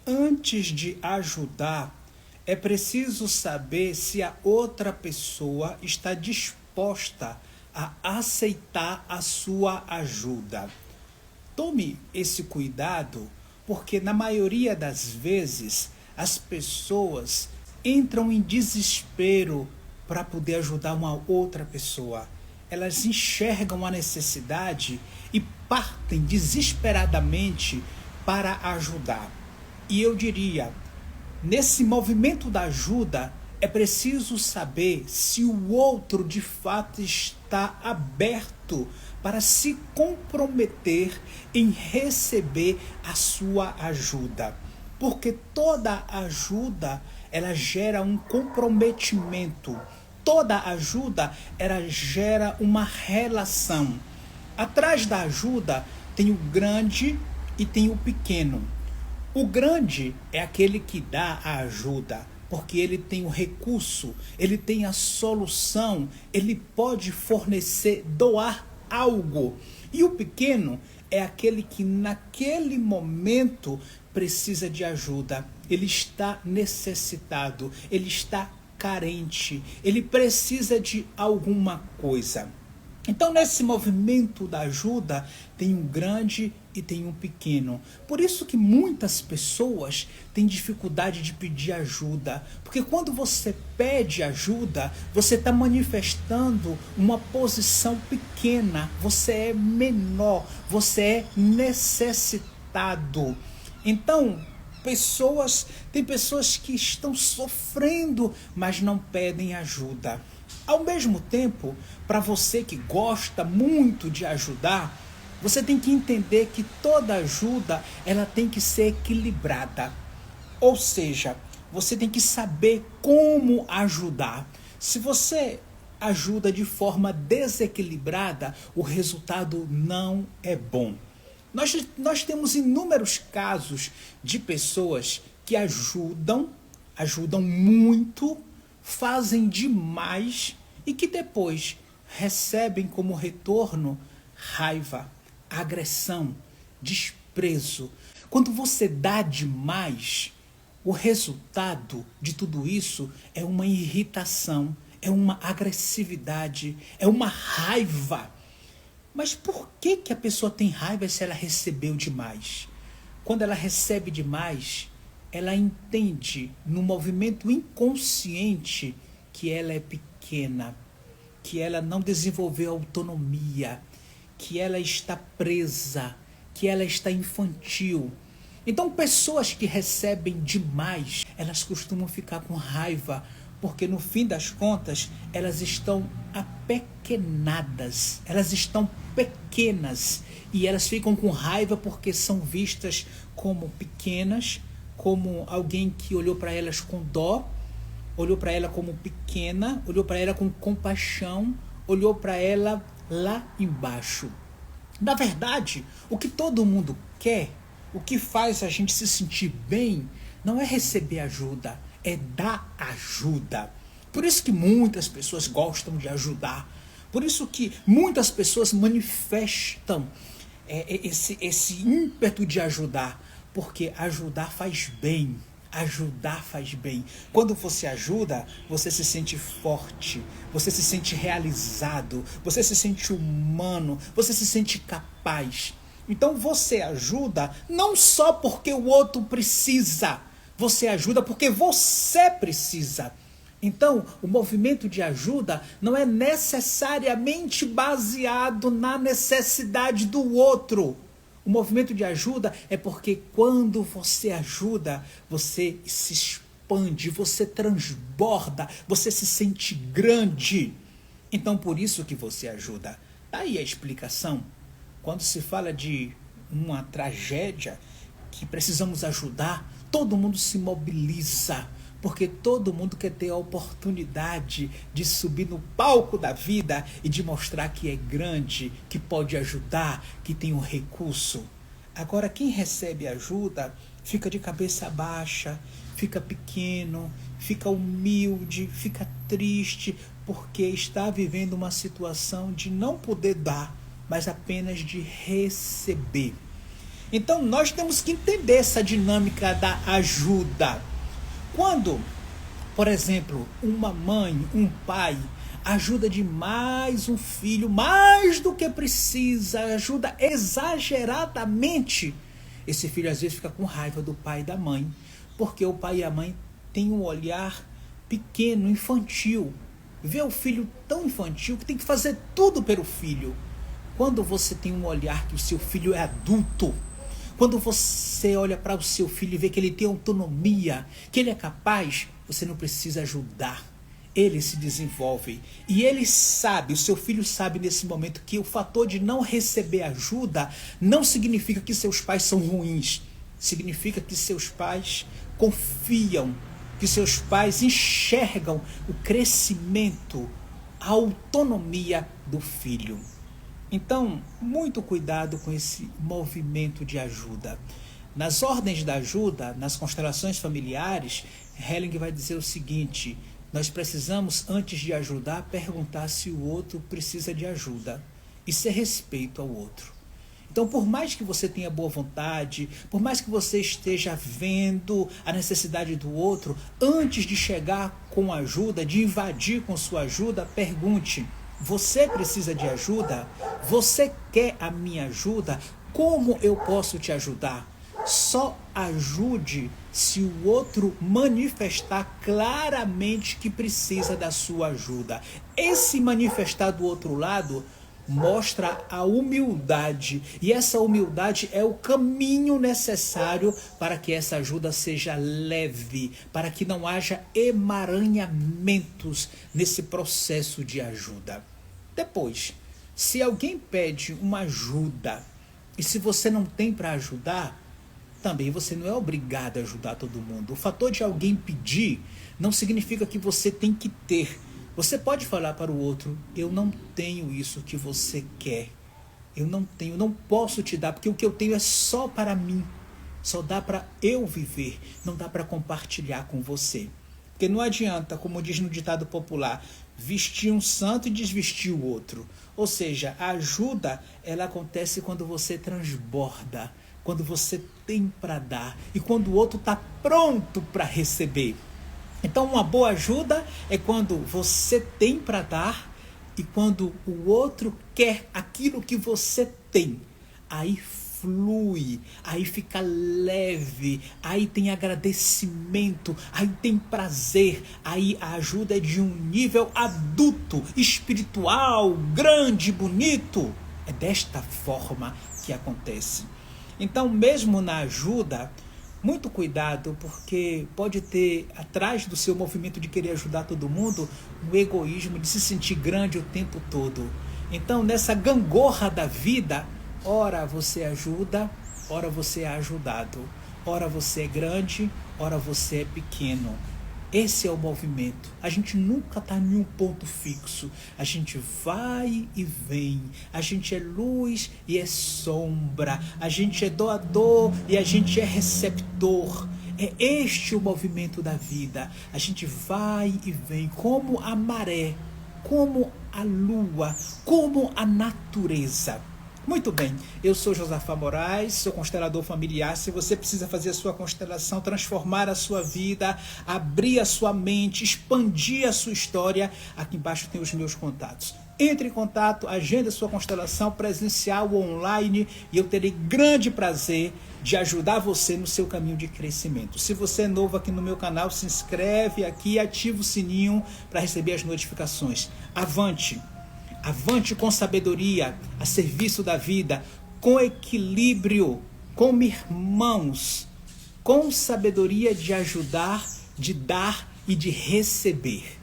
Antes de ajudar, é preciso saber se a outra pessoa está disposta a aceitar a sua ajuda. Tome esse cuidado, porque na maioria das vezes as pessoas entram em desespero para poder ajudar uma outra pessoa. Elas enxergam a necessidade e partem desesperadamente para ajudar. E eu diria, nesse movimento da ajuda, é preciso saber se o outro de fato está aberto para se comprometer em receber a sua ajuda. Porque toda ajuda, ela gera um comprometimento. Toda ajuda, ela gera uma relação. Atrás da ajuda tem o grande e tem o pequeno. O grande é aquele que dá a ajuda, porque ele tem o recurso, ele tem a solução, ele pode fornecer, doar algo. E o pequeno é aquele que naquele momento precisa de ajuda. Ele está necessitado, ele está carente, ele precisa de alguma coisa. Então, nesse movimento da ajuda, tem um grande e tem um pequeno. Por isso que muitas pessoas têm dificuldade de pedir ajuda. Porque quando você pede ajuda, você está manifestando uma posição pequena. Você é menor, você é necessitado. Então, tem pessoas que estão sofrendo, mas não pedem ajuda. Ao mesmo tempo, para você que gosta muito de ajudar, você tem que entender que toda ajuda ela tem que ser equilibrada. Ou seja, você tem que saber como ajudar. Se você ajuda de forma desequilibrada, o resultado não é bom. Nós temos inúmeros casos de pessoas que ajudam muito, fazem demais e que depois recebem como retorno raiva, agressão, desprezo. Quando você dá demais, o resultado de tudo isso é uma irritação, é uma agressividade, é uma raiva. Mas por que a pessoa tem raiva se ela recebeu demais? Quando ela recebe demais, ela entende no movimento inconsciente que ela é pequena, que ela não desenvolveu autonomia, que ela está presa, que ela está infantil. Então, pessoas que recebem demais, elas costumam ficar com raiva, porque no fim das contas, elas estão apequenadas, elas estão pequenas, e elas ficam com raiva porque são vistas como pequenas, como alguém que olhou para elas com dó, olhou para ela como pequena, olhou para ela com compaixão, olhou para ela lá embaixo. Na verdade, o que todo mundo quer, o que faz a gente se sentir bem, não é receber ajuda, é dar ajuda. Por isso que muitas pessoas gostam de ajudar. Por isso que muitas pessoas manifestam esse ímpeto de ajudar. Porque ajudar faz bem. Ajudar faz bem. Quando você ajuda, você se sente forte, você se sente realizado, você se sente humano, você se sente capaz. Então você ajuda não só porque o outro precisa, você ajuda porque você precisa. Então, o movimento de ajuda não é necessariamente baseado na necessidade do outro. O movimento de ajuda é porque quando você ajuda, você se expande, você transborda, você se sente grande. Então, por isso que você ajuda. Daí a explicação. Quando se fala de uma tragédia que precisamos ajudar, todo mundo se mobiliza, porque todo mundo quer ter a oportunidade de subir no palco da vida e de mostrar que é grande, que pode ajudar, que tem um recurso. Agora, quem recebe ajuda fica de cabeça baixa, fica pequeno, fica humilde, fica triste, porque está vivendo uma situação de não poder dar, mas apenas de receber. Então nós temos que entender essa dinâmica da ajuda. Quando, por exemplo, uma mãe, um pai ajuda demais um filho, mais do que precisa, ajuda exageradamente, esse filho às vezes fica com raiva do pai e da mãe, porque o pai e a mãe têm um olhar pequeno, infantil. Vê o filho tão infantil que tem que fazer tudo pelo filho. Quando você tem um olhar que o seu filho é adulto, quando você olha para o seu filho e vê que ele tem autonomia, que ele é capaz, você não precisa ajudar. Ele se desenvolve. E ele sabe, o seu filho sabe nesse momento que o fator de não receber ajuda não significa que seus pais são ruins. Significa que seus pais confiam, que seus pais enxergam o crescimento, a autonomia do filho. Então, muito cuidado com esse movimento de ajuda. Nas ordens da ajuda, nas constelações familiares, Helling vai dizer o seguinte: nós precisamos, antes de ajudar, perguntar se o outro precisa de ajuda. Isso é respeito ao outro. Então, por mais que você tenha boa vontade, por mais que você esteja vendo a necessidade do outro, antes de chegar com ajuda, de invadir com sua ajuda, pergunte: você precisa de ajuda? Você quer a minha ajuda? Como eu posso te ajudar? Só ajude se o outro manifestar claramente que precisa da sua ajuda. Esse manifestar do outro lado mostra a humildade, e essa humildade é o caminho necessário para que essa ajuda seja leve, para que não haja emaranhamentos nesse processo de ajuda. Depois, se alguém pede uma ajuda e se você não tem para ajudar, também você não é obrigado a ajudar todo mundo. O fator de alguém pedir não significa que você tem que ter. Você pode falar para o outro: eu não tenho isso que você quer. Eu não tenho, não posso te dar, porque o que eu tenho é só para mim. Só dá para eu viver, não dá para compartilhar com você. Porque não adianta, como diz no ditado popular, vestir um santo e desvestir o outro. Ou seja, a ajuda, ela acontece quando você transborda, quando você tem para dar e quando o outro está pronto para receber. Então, uma boa ajuda é quando você tem para dar e quando o outro quer aquilo que você tem. Aí flui, aí fica leve, aí tem agradecimento, aí tem prazer, aí a ajuda é de um nível adulto, espiritual, grande, bonito. É desta forma que acontece. Então, mesmo na ajuda, muito cuidado, porque pode ter atrás do seu movimento de querer ajudar todo mundo um egoísmo de se sentir grande o tempo todo. Então, nessa gangorra da vida, ora você ajuda, ora você é ajudado. Ora você é grande, ora você é pequeno. Esse é o movimento. A gente nunca está em um ponto fixo. A gente vai e vem. A gente é luz e é sombra. A gente é doador e a gente é receptor. É este o movimento da vida. A gente vai e vem como a maré, como a lua, como a natureza. Muito bem, eu sou Josafá Moraes, sou constelador familiar. Se você precisa fazer a sua constelação, transformar a sua vida, abrir a sua mente, expandir a sua história, aqui embaixo tem os meus contatos. Entre em contato, agende a sua constelação presencial ou online e eu terei grande prazer de ajudar você no seu caminho de crescimento. Se você é novo aqui no meu canal, se inscreve aqui e ativa o sininho para receber as notificações. Avante! Avante com sabedoria, a serviço da vida, com equilíbrio, como irmãos, com sabedoria de ajudar, de dar e de receber.